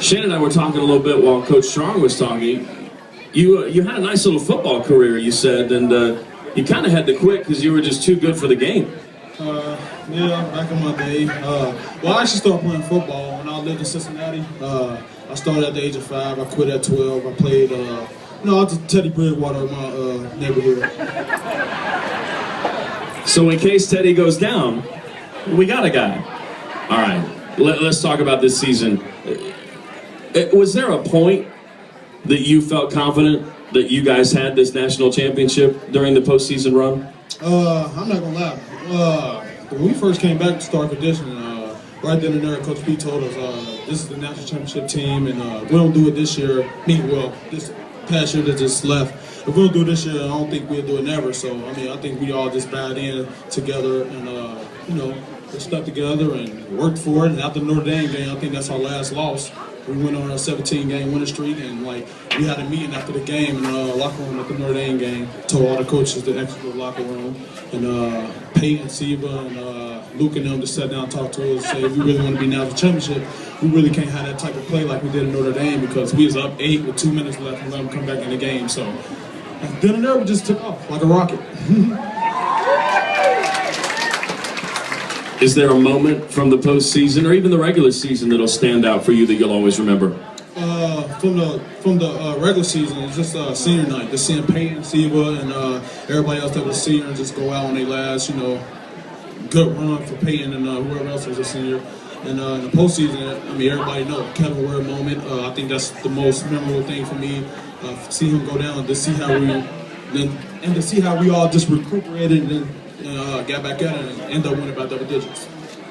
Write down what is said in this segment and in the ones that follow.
Shane and I were talking a little bit while Coach Strong was talking. You had a nice little football career, you said, and you kind of had to quit because you were just too good for the game. Yeah, back in my day. Well, I actually started playing football when I lived in Cincinnati. I started at the age of 5. I quit at 12. I played, I was a Teddy Bridgewater in my neighborhood. So in case Teddy goes down, we got a guy. All right, let's talk about this season. Was there a point that you felt confident that you guys had this national championship during the postseason run? I'm not gonna lie. When we first came back to start conditioning, right then and there, Coach P told us this is the national championship team, and we don't do it this year. This past year that just left. If we don't do it this year, I don't think we'll do it never. So I think we all just bowed in together and just stuck together and worked for it. And after the Notre Dame game, I think that's our last loss. We went on a 17-game winning streak, and we had a meeting after the game in the locker room at the Notre Dame game. Told all the coaches to exit the locker room, and Peyton, Siva, and Luke and them just sat down and talked to us and said, if we really want to be national championship, we really can't have that type of play like we did in Notre Dame because we was up 8 with 2 minutes left and let them come back in the game. So then and there, we just took off like a rocket. Is there a moment from the postseason or even the regular season that'll stand out for you that you'll always remember? From the regular season, it's just senior night. Just seeing Peyton, Siva, and everybody else that was senior and just go out on their last, good run for Peyton and whoever else was a senior. And in the postseason, everybody knows Kevin Ware moment. I think that's the most memorable thing for me. See him go down, to see how we all just recuperated and got back at it and ended up winning by double digits.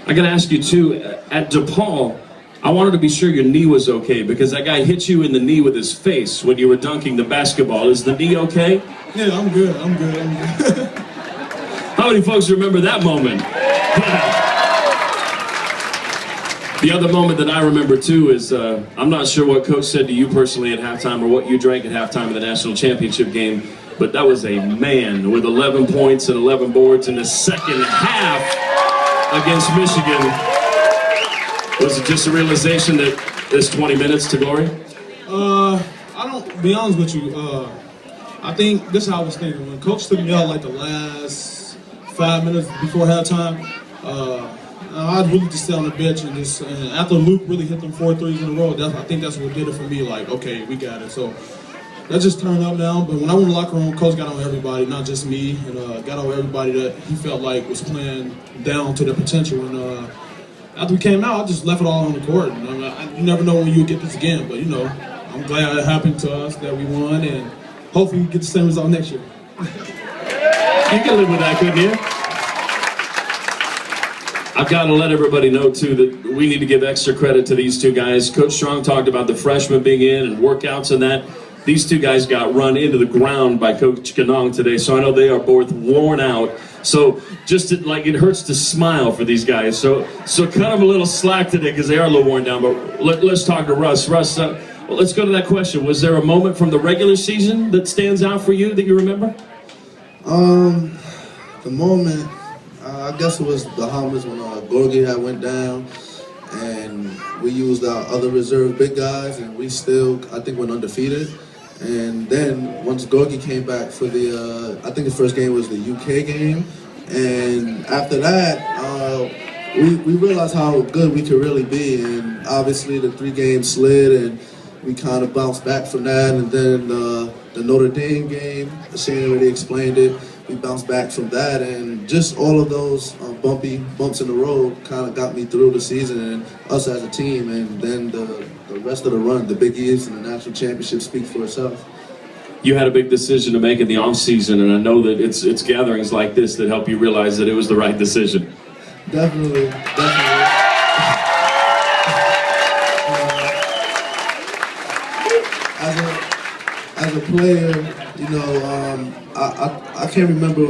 I gotta ask you too, at DePaul, I wanted to be sure your knee was okay because that guy hit you in the knee with his face when you were dunking the basketball. Is the knee okay? Yeah, I'm good. How many folks remember that moment? The other moment that I remember too is, I'm not sure what Coach said to you personally at halftime or what you drank at halftime of the national championship game, but that was a man with 11 points and 11 boards in the second half against Michigan. Was it just a realization that it's 20 minutes to glory? Be honest with you, I think this is how I was thinking. When Coach took me out the last 5 minutes before halftime, I'd really just sit on the bench and just, after Luke really hit them 4 threes in a row, I think that's what did it for me, okay, we got it. So that just turned up now, but when I went in the locker room, Coach got on everybody, not just me, and got on everybody that he felt like was playing down to their potential. And after we came out, I just left it all on the court. And, you never know when you would get this again, but I'm glad it happened to us that we won, and hopefully we get the same result next year. You can live with that, couldn't you? I've got to let everybody know, too, that we need to give extra credit to these two guys. Coach Strong talked about the freshmen being in and workouts and that. These two guys got run into the ground by Coach Ganong today, so I know they are both worn out. So it hurts to smile for these guys. So cut them a little slack today because they are a little worn down. But let's talk to Russ. Russ, let's go to that question. Was there a moment from the regular season that stands out for you that you remember? The moment, I guess it was the Bahamas when Gorgie had went down, and we used our other reserve big guys, and we still, I think, went undefeated. And then once Gorgie came back for I think the first game was the UK game, and after that, we realized how good we could really be. And obviously the 3 games slid, and we kind of bounced back from that. And then the Notre Dame game, Shane already explained it. We bounced back from that, and just all of those bumpy bumps in the road kind of got me through the season and us as a team. And then the rest of the run, the Big East and the national championship speak for itself. You had a big decision to make in the off season, and I know that it's gatherings like this that help you realize that it was the right decision. Definitely. As a player, I can't remember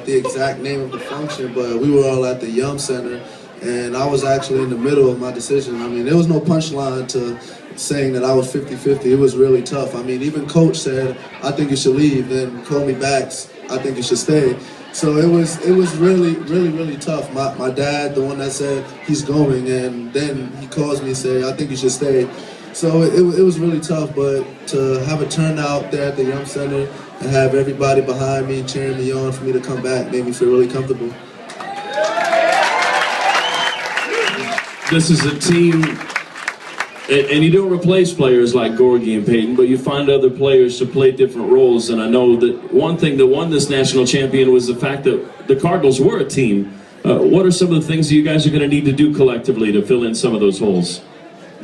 the exact name of the function, but we were all at the Yum Center, and I was actually in the middle of my decision. There was no punchline to saying that I was 50-50. It was really tough. Even Coach said, I think you should leave, then call me back, I think you should stay. So it was really, really, really tough. My dad, the one that said he's going, and then he calls me and say, I think you should stay. So it was really tough, but to have a turnout there at the Young Center and have everybody behind me cheering me on for me to come back made me feel really comfortable. This is a team, and you don't replace players like Gorgie and Peyton, but you find other players to play different roles. And I know that one thing that won this national champion was the fact that the Cardinals were a team. What are some of the things that you guys are going to need to do collectively to fill in some of those holes?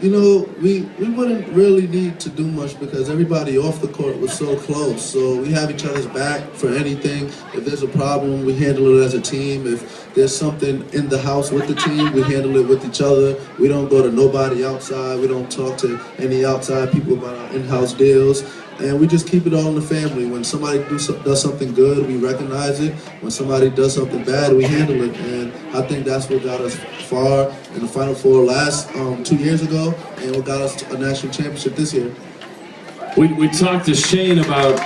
You know, we wouldn't really need to do much because everybody off the court was so close. So we have each other's back for anything. If there's a problem, we handle it as a team. If there's something in the house with the team, we handle it with each other. We don't go to nobody outside. We don't talk to any outside people about our in-house deals. And we just keep it all in the family. When somebody does something good, we recognize it. When somebody does something bad, we handle it. And I think that's what got us far in the Final Four last 2 years ago, and what got us a national championship this year. We talked to Chane about,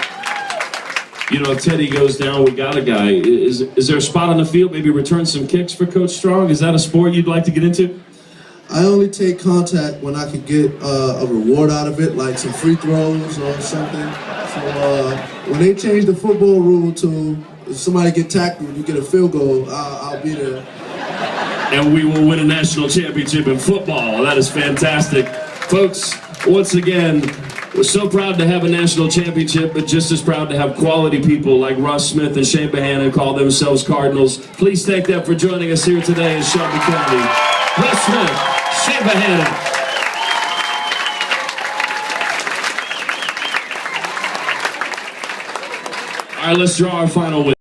you know, if Teddy goes down, we got a guy. Is there a spot on the field, maybe return some kicks for Coach Strong? Is that a sport you'd like to get into? I only take contact when I can get a reward out of it, like some free throws or something. So when they change the football rule to if somebody get tackled, you get a field goal, I'll be there. And we will win a national championship in football. That is fantastic. Folks, once again, we're so proud to have a national championship, but just as proud to have quality people like Russ Smith and Shane Behanan call themselves Cardinals. Please thank them for joining us here today in Shelby County. Russ Smith, Shane Behanan. All right, let's draw our final win.